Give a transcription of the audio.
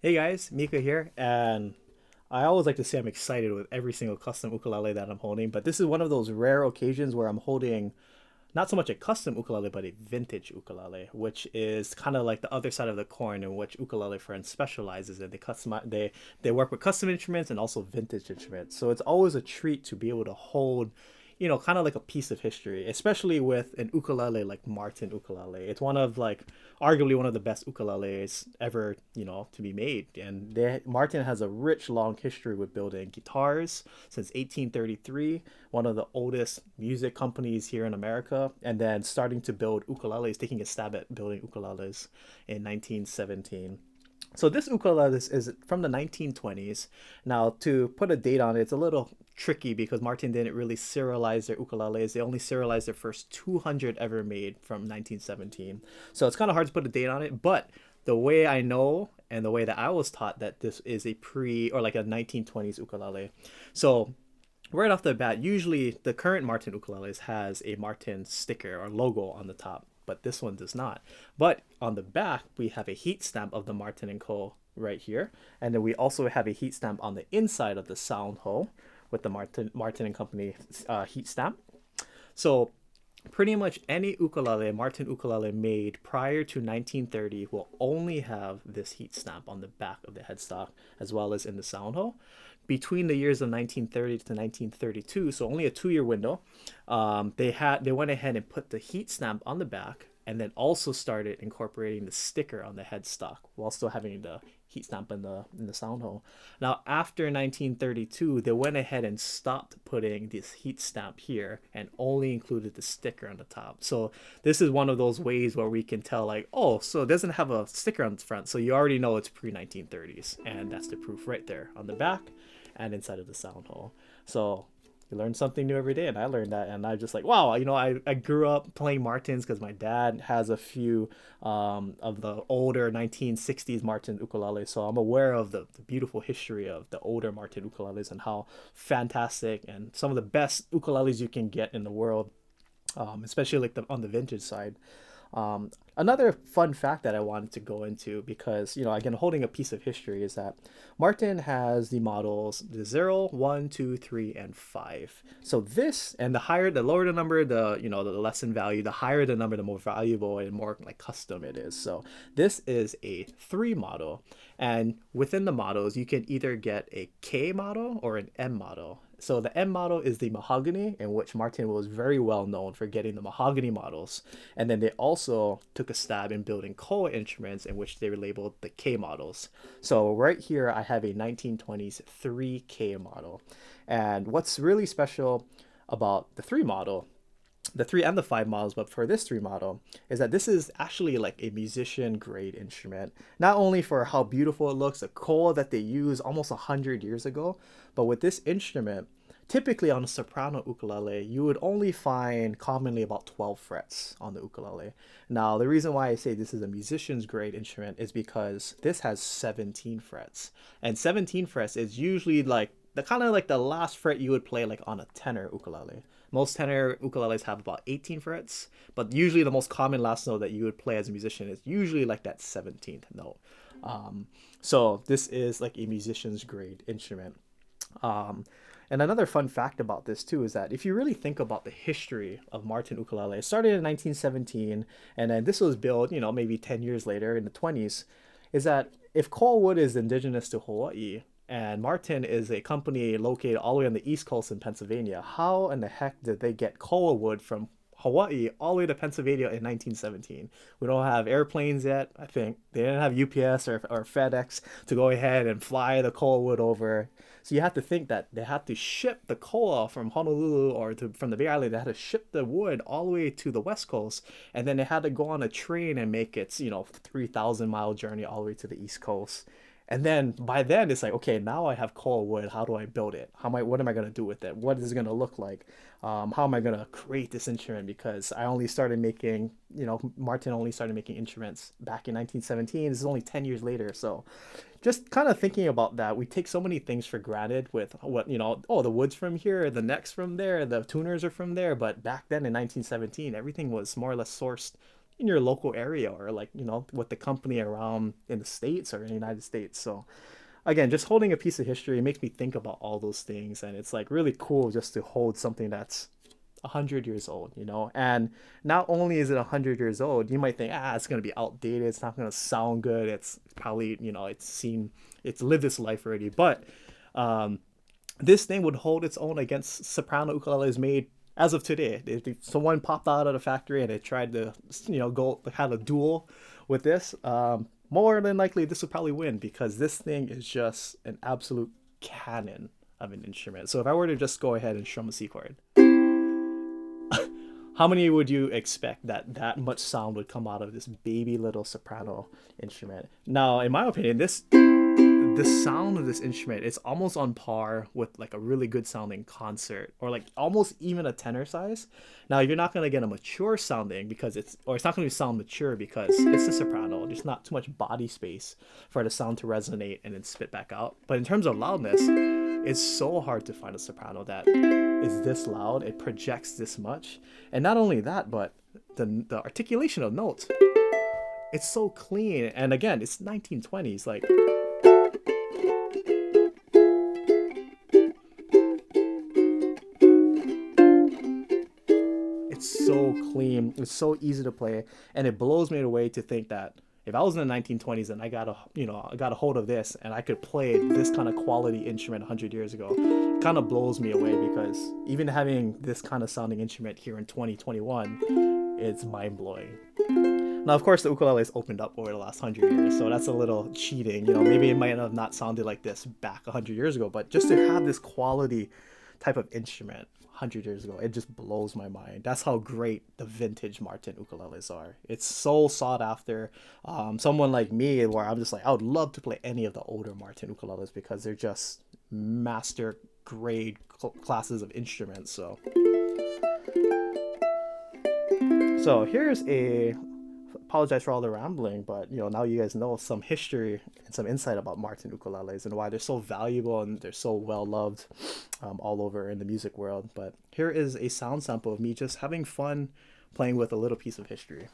Hey guys, Mika here, and I always like to say I'm excited with every single custom ukulele that I'm holding, but this is one of those rare occasions where I'm holding not so much a custom ukulele, but a vintage ukulele, which is kind of like the other side of the coin in which Ukulele Friends specializes in. They work with custom instruments and also vintage instruments. So it's always a treat to be able to hold, kind of like a piece of history, especially with an ukulele like Martin ukulele. It's one of like arguably one of the best ukuleles ever, to be made. And Martin has a rich long history with building guitars since 1833, one of the oldest music companies here in America, and then starting to build ukuleles, taking a stab at building ukuleles in 1917. So this ukulele is from the 1920s. Now, to put a date on it, it's a little tricky because Martin didn't really serialize their ukuleles. They only serialized their first 200 ever made from 1917. So it's kind of hard to put a date on it, but the way I know and the way that I was taught that this is a pre or like a 1920s ukulele. So right off the bat, usually the current Martin ukuleles has a Martin sticker or logo on the top, but this one does not. But on the back, we have a heat stamp of the Martin and Co. right here, and then we also have a heat stamp on the inside of the sound hole with the Martin and Company heat stamp. So pretty much any ukulele, Martin ukulele made prior to 1930 will only have this heat stamp on the back of the headstock as well as in the sound hole. Between the years of 1930 to 1932, so only a 2 year window, they went ahead and put the heat stamp on the back and then also started incorporating the sticker on the headstock while still having the heat stamp in the sound hole. Now, after 1932, they went ahead and stopped putting this heat stamp here and only included the sticker on the top. So this is one of those ways where we can tell, like, oh, so it doesn't have a sticker on the front, so you already know it's pre 1930s, and that's the proof right there on the back and inside of the sound hole. So you learn something new every day, and I learned that, and I just like, wow, I grew up playing Martins because my dad has a few of the older 1960s Martin ukuleles, so I'm aware of the beautiful history of the older Martin ukuleles and how fantastic and some of the best ukuleles you can get in the world, especially like on the vintage side. Another fun fact that I wanted to go into because, again, holding a piece of history is that Martin has the models the 0, 1, 2, 3, and 5. So this, and the lower the number, the less in value, the higher the number, the more valuable and more like custom it is. So this is a 3 model. And within the models, you can either get a K model or an M model. So the M model is the mahogany, in which Martin was very well known for getting the mahogany models. And then they also took a stab in building koa instruments, in which they were labeled the K models. So right here, I have a 1920s 3K model. And what's really special about the 3 model, the 3 and the 5 models, but for this 3 model, is that this is actually like a musician grade instrument. Not only for how beautiful it looks, the koa that they used almost 100 years ago, but with this instrument, typically on a soprano ukulele, you would only find commonly about 12 frets on the ukulele. Now, the reason why I say this is a musician's grade instrument is because this has 17 frets. And 17 frets is usually like the kind of like the last fret you would play like on a tenor ukulele. Most tenor ukuleles have about 18 frets, but usually the most common last note that you would play as a musician is usually like that 17th note. So this is like a musician's grade instrument. Um, and another fun fact about this too is that if you really think about the history of Martin ukulele, it started in 1917, and then this was built, maybe 10 years later in the 20s, is that if koa wood is indigenous to Hawaii and Martin is a company located all the way on the East Coast in Pennsylvania, how in the heck did they get koa wood from Hawaii all the way to Pennsylvania in 1917? We don't have airplanes yet, I think. They didn't have UPS or FedEx to go ahead and fly the koa wood over. So you have to think that they had to ship the koa from Honolulu or from the Big Island. They had to ship the wood all the way to the West Coast, and then they had to go on a train and make its 3,000-mile journey all the way to the East Coast. And then by then it's like, okay, now I have coal wood. How do I build it? What am I gonna do with it? What is it gonna look like? How am I gonna create this instrument? Because I only started making, Martin only started making instruments back in 1917. This is only 10 years later. So just kind of thinking about that, we take so many things for granted with what, oh, the wood's from here, the neck's from there, the tuners are from there. But back then in 1917, everything was more or less sourced, in your local area, or like, with the company around in the States or in the United States. So again, just holding a piece of history, it makes me think about all those things, and it's like really cool just to hold something that's 100 years old. And not only is it 100 years old, you might think, it's gonna be outdated, it's not gonna sound good, it's probably, it's lived its life already. But this thing would hold its own against soprano ukuleles made as of today. If someone popped out of the factory and they tried to, go have a duel with this, more than likely this would probably win, because this thing is just an absolute cannon of an instrument. So if I were to just go ahead and strum a C chord, how many would you expect that much sound would come out of this baby little soprano instrument? Now, in my opinion, the sound of this instrument, it's almost on par with like a really good sounding concert, or like almost even a tenor size. Now, you're not going to get a mature sounding, it's not going to sound mature because it's a soprano. There's not too much body space for the sound to resonate and then spit back out. But in terms of loudness, it's so hard to find a soprano that is this loud. It projects this much. And not only that, but the articulation of notes, it's so clean. And again, it's 1920s. Like, it's so clean, it's so easy to play, and it blows me away to think that if I was in the 1920s and I got a hold of this and I could play this kind of quality instrument 100 years ago, it kind of blows me away, because even having this kind of sounding instrument here in 2021, it's mind-blowing. Now, of course, the ukulele has opened up over the last 100 years, so that's a little cheating. Maybe it might have not sounded like this back 100 years ago, but just to have this quality type of instrument 100 years ago, it just blows my mind. That's how great the vintage Martin ukuleles are. It's so sought after. Someone like me, where I'm just like, I would love to play any of the older Martin ukuleles, because they're just master grade classes of instruments. So here's apologize for all the rambling, but now you guys know some history and some insight about Martin ukuleles and why they're so valuable and they're so well loved all over in the music world. But here is a sound sample of me just having fun playing with a little piece of history.